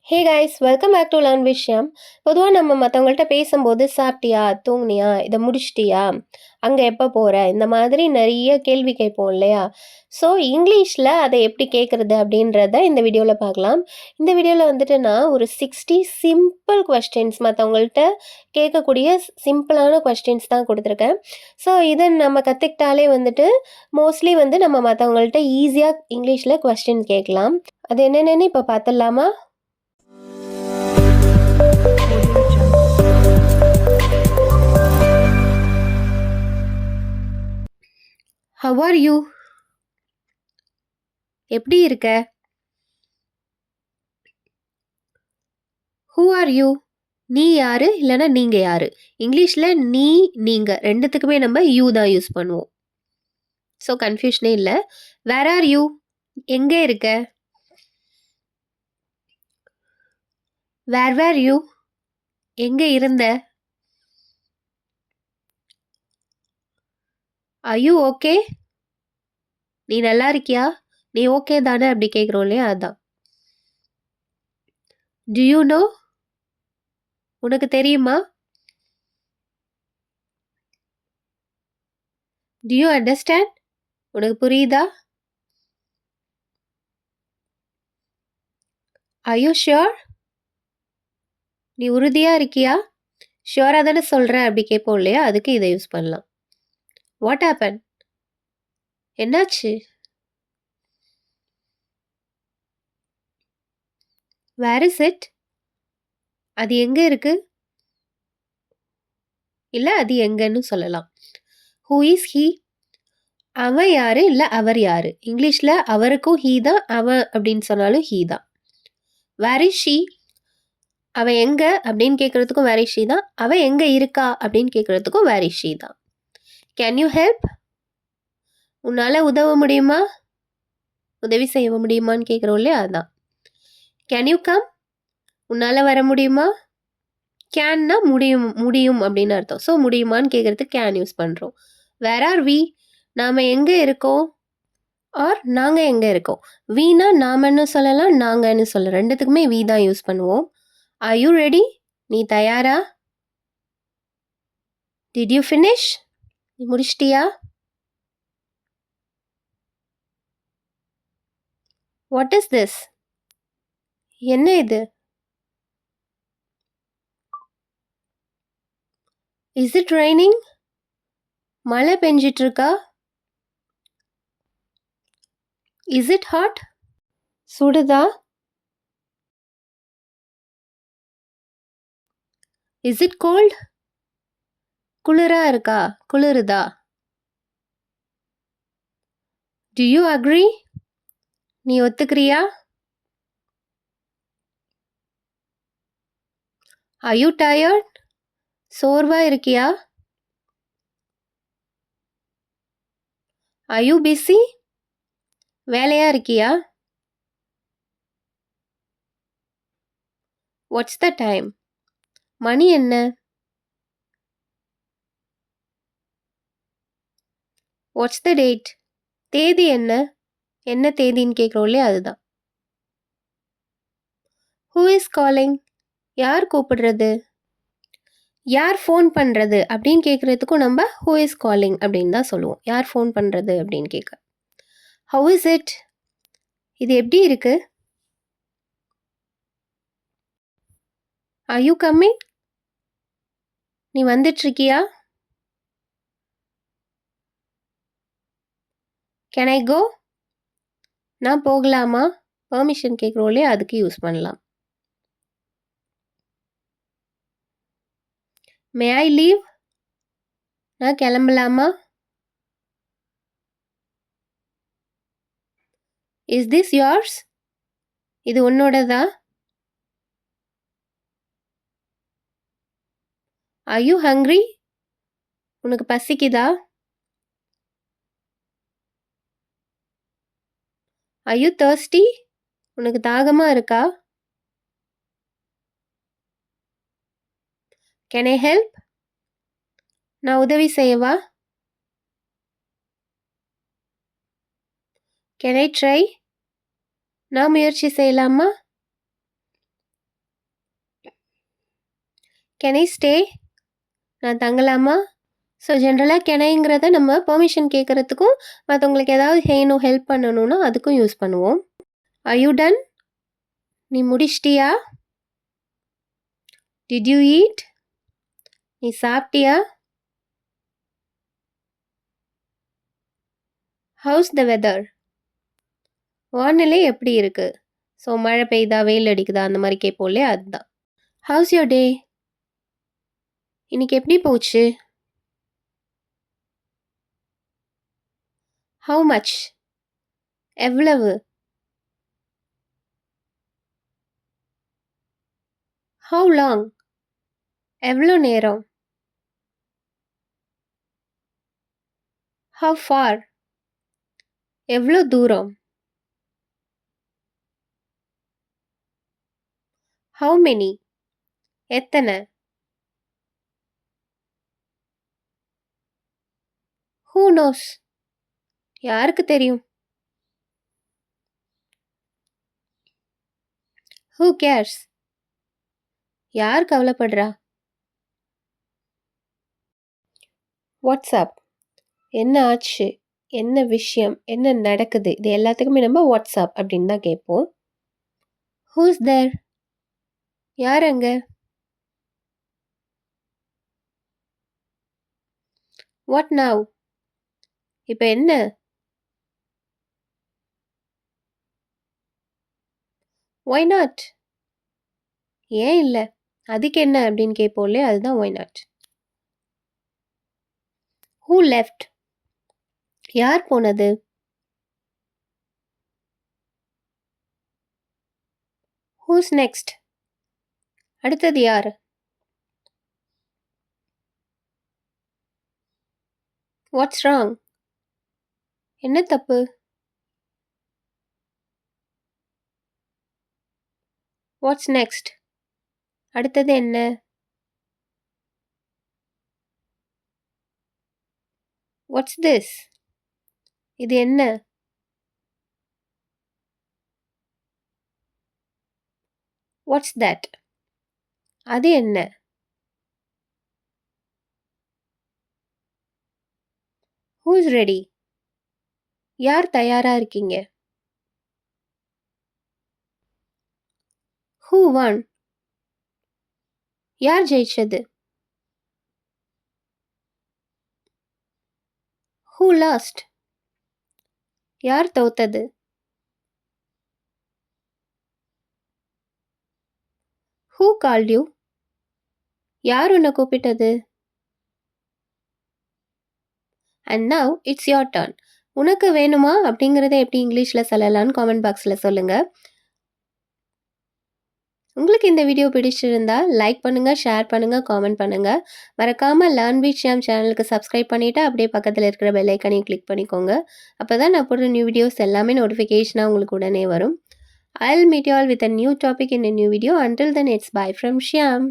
Hey guys, welcome back to learn விஷயம். பொதுவாக நம்ம மற்றவங்கள்ட்ட பேசும்போது சாப்பிட்டியா, தூங்குனியா, இதை முடிச்சிட்டியா, அங்கே எப்போ போகிற, இந்த மாதிரி நிறைய கேள்வி கேட்போம் இல்லையா? ஸோ இங்கிலீஷில் அதை எப்படி கேட்குறது அப்படின்றத இந்த வீடியோவில் பார்க்கலாம். இந்த வீடியோவில் வந்துட்டு நான் ஒரு 60 சிம்பிள் கொஸ்டின்ஸ் மற்றவங்கள்ட்ட கேட்கக்கூடிய சிம்பிளான கொஸ்டின்ஸ் தான் கொடுத்துருக்கேன். ஸோ இதை நம்ம கற்றுக்கிட்டாலே வந்துட்டு மோஸ்ட்லி வந்து நம்ம மற்றவங்கள்ட்ட ஈஸியாக இங்கிலீஷில் கொஸ்டின் கேட்கலாம். அது என்னென்னு இப்போ பார்த்துடலாமா? How are you? எப்படி இருக்க? Who are you? நீ யாரு இல்லைன்னா நீங்கள் யாரு? இங்கிலீஷில் நீ நீங்கள் ரெண்டுத்துக்குமே நம்ம யூ தான் யூஸ் பண்ணுவோம். ஸோ கன்ஃபியூஷனே இல்லை. Where are you? எங்கே இருக்க? Where you? எங்கே இருந்த? Are you okay? நீ நல்லா இருக்கியா? நீ ஓகே தானே அப்படி கேட்குறோம் இல்லையா, அதுதான். To you know? உனக்கு தெரியுமா? To you understand? உனக்கு புரியுதா? Are you sure? நீ உறுதியாக இருக்கியா? ஷியோராக தானே சொல்கிறேன் அப்படி கேட்போம் இல்லையா, அதுக்கு இதை யூஸ் பண்ணலாம். What happen? என்னாச்சு? Where is it? அது எங்கே இருக்கு? இல்லை அது எங்கன்னு சொல்லலாம். Who is he? அவன் யாரு இல்லை அவர் யாரு? இங்கிலீஷில் அவருக்கும் ஹீ தான், அவன் அப்படின்னு சொன்னாலும் ஹீ தான். Where is she? அவன் எங்கே அப்படின்னு கேட்குறதுக்கும் வேர் இஸ் ஷீ தான். அவன் எங்கே இருக்கா அப்படின்னு கேட்குறதுக்கும் வேர் இஸ் ஷீ தான். Can you help? உன்னால் உதவ முடியுமா? உதவி செய்ய முடியுமான்னு கேட்குறோம் இல்லையா, அதுதான். Can you come? உன்னால் வர முடியுமா? கேன்னா முடியும் அப்படின்னு அர்த்தம். ஸோ முடியுமான்னு கேட்குறதுக்கு கேன் யூஸ் பண்ணுறோம். Where are we? நாம் எங்கே இருக்கோம் ஆர் நாங்கள் எங்கே இருக்கோம். வீனா நாமன்னு சொல்லலாம், நாங்கன்னு சொல்லலாம். ரெண்டுத்துக்குமே வி தான் யூஸ் பண்ணுவோம். Are you ready? நீ தயாரா? Did you finish? நீ முடிச்சிட்டியா? What is this? என்ன இது? Is it raining? மழை பெஞ்சிட்டு இருக்கா? Is it hot? சுடுதா? Is it cold? குளிரா இருக்கா? குளிருதா? Do you agree? நீ ஒத்துக்கிறியா? Are you tired? சோர்வா இருக்கியா? Are you busy? வேலையா இருக்கியா? What's the time? மணி என்ன? What's the date? தேதி என்ன? என்ன தேதின்னு கேட்குறோம் இல்லையா, அதுதான். Who is calling? யார் கூப்பிடுறது? யார் ஃபோன் பண்ணுறது அப்படின்னு கேட்குறதுக்கும் நம்ம ஹூ இஸ் காலிங் அப்படின்னு தான் சொல்லுவோம். யார் ஃபோன் பண்ணுறது அப்படின்னு கேட்க. How is it? இது எப்படி இருக்கு? Are you coming? நீ வந்துட்டுருக்கியா? கேன் ஐ கோ? நான் போகலாமா? பெர்மிஷன் கேட்குறோம் இல்லையா, அதுக்கு யூஸ் பண்ணலாம். May I leave? நான் கிளம்பலாமா? Is this yours? இது உன்னோடதா? Are you hungry? உனக்கு பசிக்குதா? Are you thirsty? உனக்கு தாகமாக இருக்கா? Can I help? நான் உதவி செய்யவா? Can I try? நான் முயற்சி செய்யலாமா? Can I stay? நான் தங்கலாமா? ஸோ ஜென்ரலாக கெனைங்கிறத நம்ம பெர்மிஷன் கேட்குறதுக்கும் மற்றவங்களுக்கு ஏதாவது செய்யணும் ஹெல்ப் பண்ணணும்னா அதுக்கும் யூஸ் பண்ணுவோம். Are you done? நீ முடிச்சிட்டியா? Did you eat? நீ சாப்பிட்டியா? How's the weather? வானிலை எப்படி இருக்கு? ஸோ மழை பெய்யுதா வெயில் அடிக்குதா அந்த மாதிரி கேட்போம் இல்லையா, அதுதான். How's your day? இன்னைக்கு எப்படி போச்சு? How much? எவ்வளவு? How long? எவ்வளோ நேரம்? How far? எவ்வளோ தூரம்? How many? எத்தனை? Who knows? யாருக்கு தெரியும்? Who cares? யார் கவலைப்படுறா? வாட்ஸ்அப்? என்ன ஆச்சு? என்ன விஷயம்? என்ன நடக்குது? இது எல்லாத்துக்குமே நம்ம வாட்ஸ்அப் அப்படின்னு தான் கேட்போம். Who's there? யார் அங்க? What now? இப்போ என்ன? Why not? ஏன் இல்லை? அதுக்கு என்ன அப்படின்னு கேட்போம் இல்லையா, அதுதான் ஒய் நாட். Who left? யார் போனது? Who's next? அடுத்தது யார்? What's wrong? என்ன தப்பு? What's next? அடுத்தது என்ன? What's this? இது என்ன? What's that? அது என்ன? Who's ready? யார் தயாரா இருக்கீங்க? Who won? யார் ஜெயிச்சது? Who lost? யார் தோத்தது? Who called you? யார் உன்னை கூப்பிட்டது? And now it's your turn. உனக்கு வேணுமா அப்படிங்கிறத எப்படி இங்கிலீஷில் சொல்லலாம்னு காமெண்ட் பாக்ஸில் சொல்லுங்கள். உங்களுக்கு இந்த வீடியோ பிடிச்சிருந்தா லைக் பண்ணுங்கள், ஷேர் பண்ணுங்கள், காமெண்ட் பண்ணுங்கள். மறக்காமல் லேர்ன் வித் ஷியாம் சேனலுக்கு சப்ஸ்கிரைப் பண்ணிவிட்டு அப்படியே பக்கத்தில் இருக்கிற பெல் ஐக்கனையும் கிளிக் பண்ணிக்கோங்க. அப்போ தான் நான் போடுற நியூ வீடியோஸ் எல்லாமே நோட்டிஃபிகேஷனாக உங்களுக்கு உடனே வரும். I'll meet you all with a new topic in a new video. Until then, it's bye from Shyam.